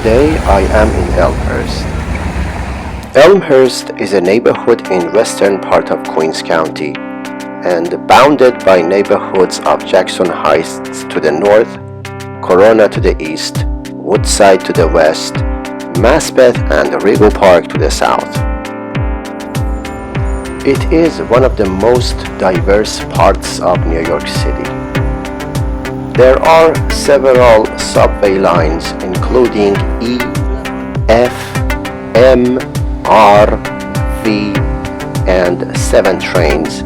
Today I am in Elmhurst. Elmhurst is a neighborhood in western part of Queens County and bounded by neighborhoods of Jackson Heights to the north, Corona to the east, Woodside to the west, Maspeth and Rego Park to the south. It is one of the most diverse parts of New York City. There are several subway lines including E, F, M, R, V, and 7 trains,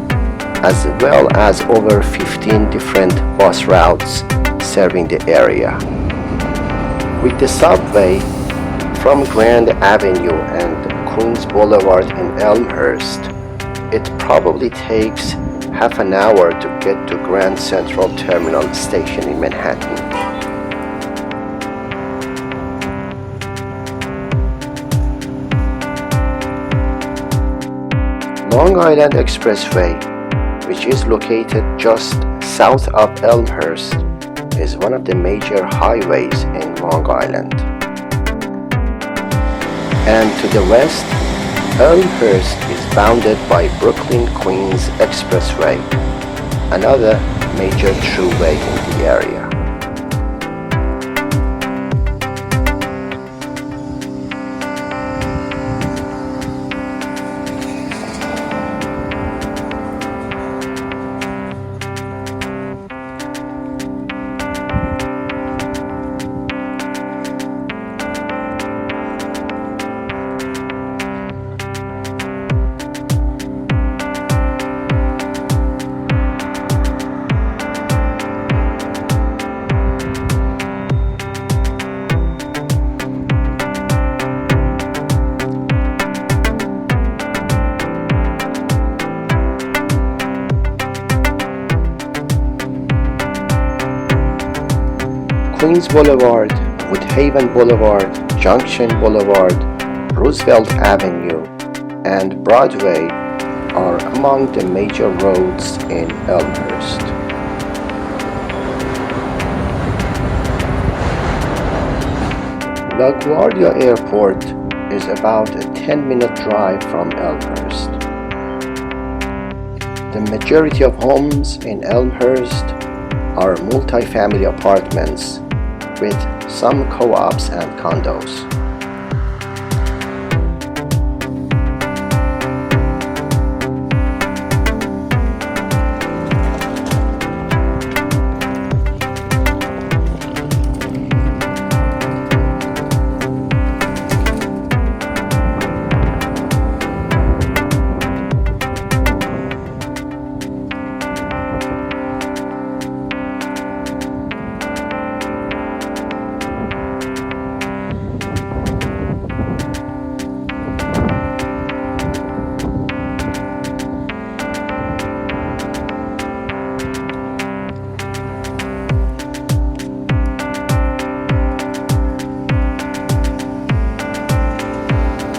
as well as over 15 different bus routes serving the area. With the subway from Grand Avenue and Queens Boulevard in Elmhurst, it probably takes half an hour to get to Grand Central Terminal Station in Manhattan. Long Island Expressway, which is located just south of Elmhurst, is one of the major highways in Long Island. And to the west, Elmhurst is bounded by Brooklyn-Queens Expressway, another major throughway in the area. Queens Boulevard, Woodhaven Boulevard, Junction Boulevard, Roosevelt Avenue, and Broadway are among the major roads in Elmhurst. LaGuardia Airport is about a 10-minute drive from Elmhurst. The majority of homes in Elmhurst are multi-family apartments with some co-ops and condos.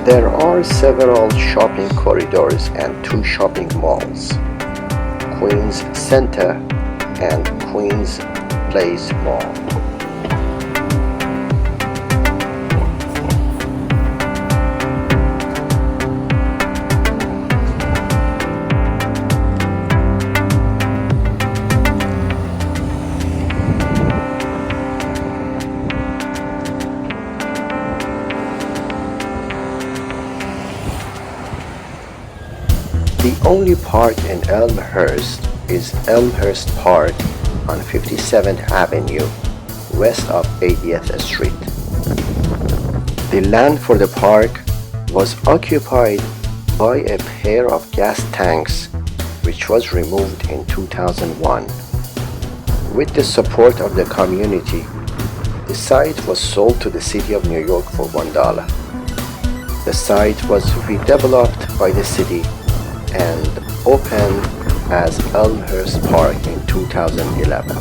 There are several shopping corridors and 2 shopping malls, Queens Center and Queens Place Mall. The only park in Elmhurst is Elmhurst Park on 57th Avenue, west of 80th Street. The land for the park was occupied by a pair of gas tanks, which was removed in 2001. With the support of the community, the site was sold to the City of New York for $1. The site was redeveloped by the city and opened as Elmhurst Park in 2011.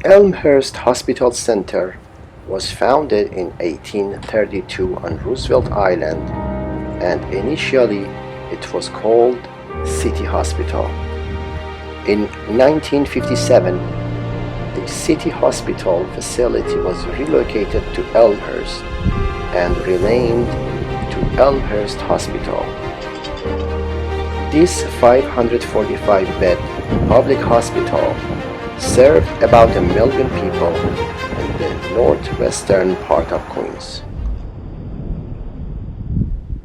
Elmhurst Hospital Center was founded in 1832 on Roosevelt Island, and initially it was called City Hospital. In 1957, the City Hospital facility was relocated to Elmhurst and renamed to Elmhurst Hospital. This 545-bed public hospital served about 1 million people in the northwestern part of Queens.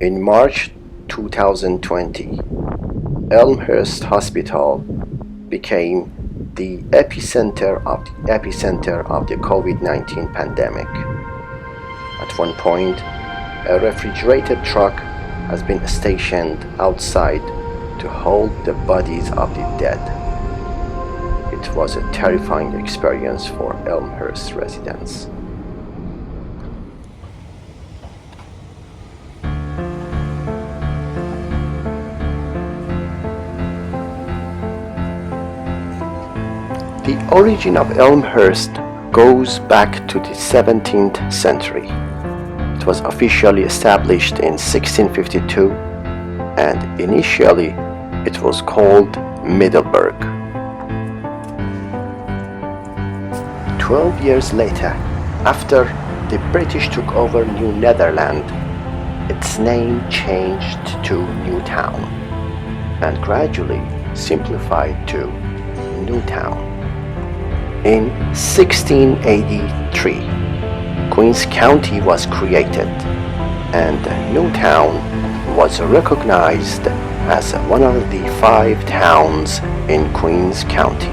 In March 2020, Elmhurst Hospital became the epicenter of the COVID-19 pandemic. At one point, a refrigerated truck has been stationed outside to hold the bodies of the dead. It was a terrifying experience for Elmhurst residents. The origin of Elmhurst goes back to the 17th century. It was officially established in 1652, and initially it was called Middleburg. 12 years later, after the British took over New Netherland, its name changed to Newtown and gradually simplified to Newtown. In 1683, Queens County was created, and Newtown was recognized as one of the 5 towns in Queens County.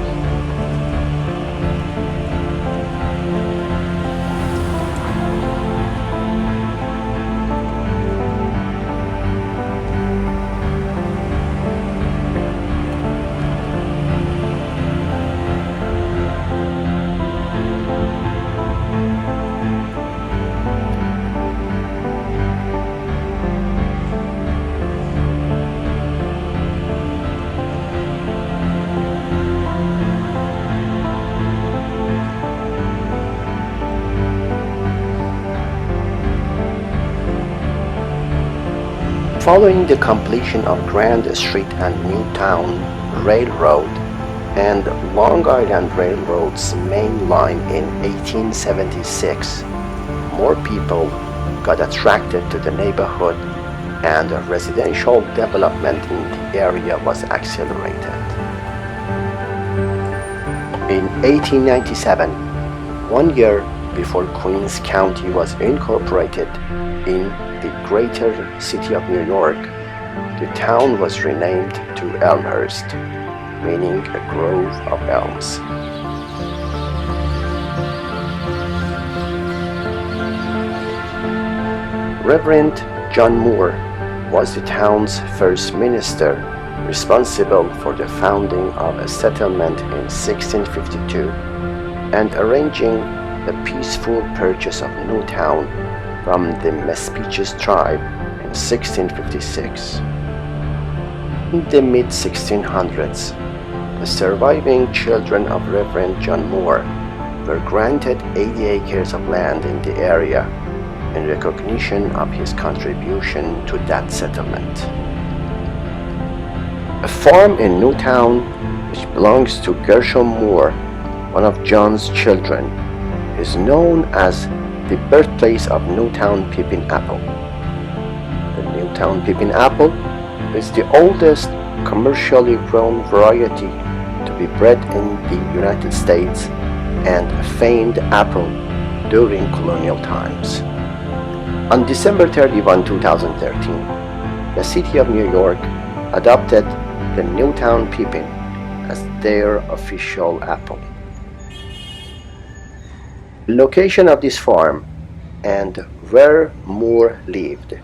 Following the completion of Grand Street and Newtown Railroad and Long Island Railroad's main line in 1876, more people got attracted to the neighborhood and residential development in the area was accelerated. In 1897, 1 year before Queens County was incorporated in the greater city of New York, the town was renamed to Elmhurst, meaning a grove of elms. Reverend John Moore was the town's first minister, responsible for the founding of a settlement in 1652 and arranging the peaceful purchase of Newtown from the Mespeches tribe in 1656. In the mid-1600s, the surviving children of Reverend John Moore were granted 80 acres of land in the area in recognition of his contribution to that settlement. A farm in Newtown, which belongs to Gershom Moore, one of John's children, is known as the birthplace of Newtown Pippin apple. The Newtown Pippin apple is the oldest commercially grown variety to be bred in the United States and a famed apple during colonial times. On December 31, 2013, the city of New York adopted the Newtown Pippin as their official apple. The location of this farm and where Moore lived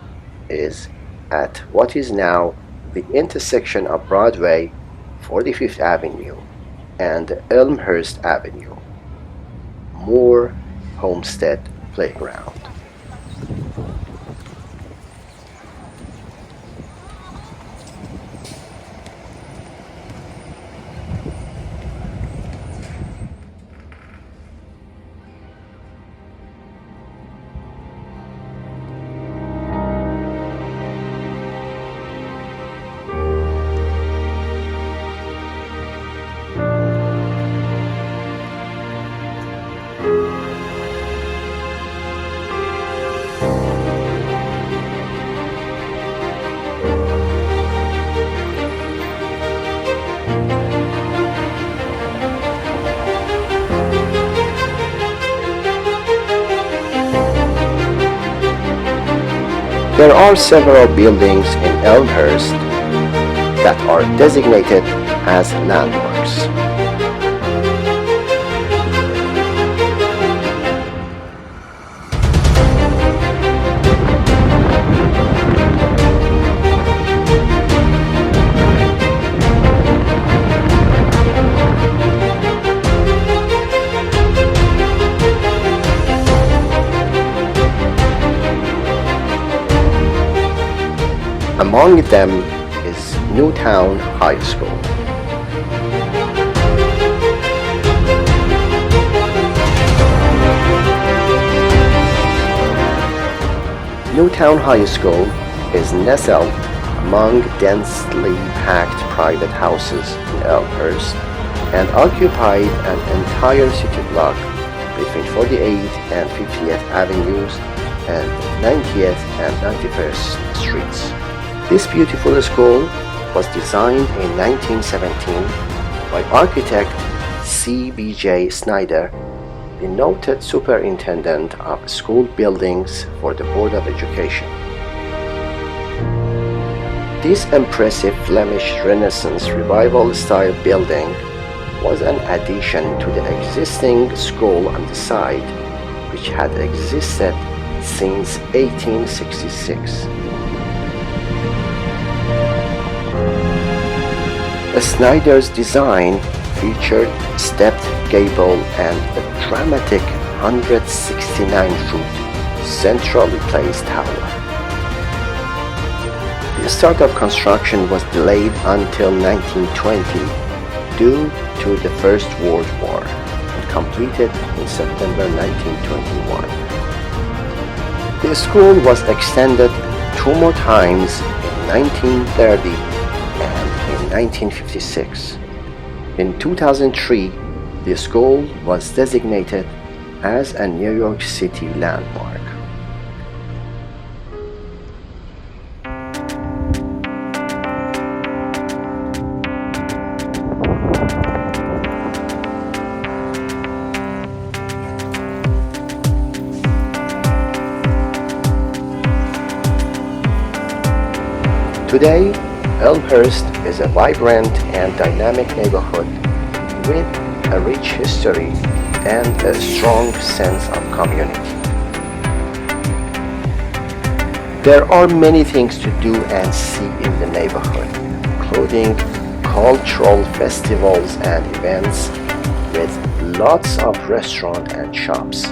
is at what is now the intersection of Broadway, 45th Avenue, and Elmhurst Avenue, Moore Homestead Playground. There are several buildings in Elmhurst that are designated as landmarks. Among them is Newtown High School. Newtown High School is nestled among densely packed private houses in Elmhurst and occupied an entire city block between 48th and 50th Avenues and 90th and 91st Streets. This beautiful school was designed in 1917 by architect C.B.J. Snyder, the noted superintendent of school buildings for the Board of Education. This impressive Flemish Renaissance Revival-style building was an addition to the existing school on the site, which had existed since 1866. Snyder's design featured stepped gable and a dramatic 169-foot centrally placed tower. The start of construction was delayed until 1920 due to the First World War and completed in September 1921. The school was extended 2 more times in 1930 and in 1956. In 2003, the school was designated as a New York City landmark. Today, Elmhurst is a vibrant and dynamic neighborhood with a rich history and a strong sense of community. There are many things to do and see in the neighborhood, including cultural festivals and events with lots of restaurants and shops.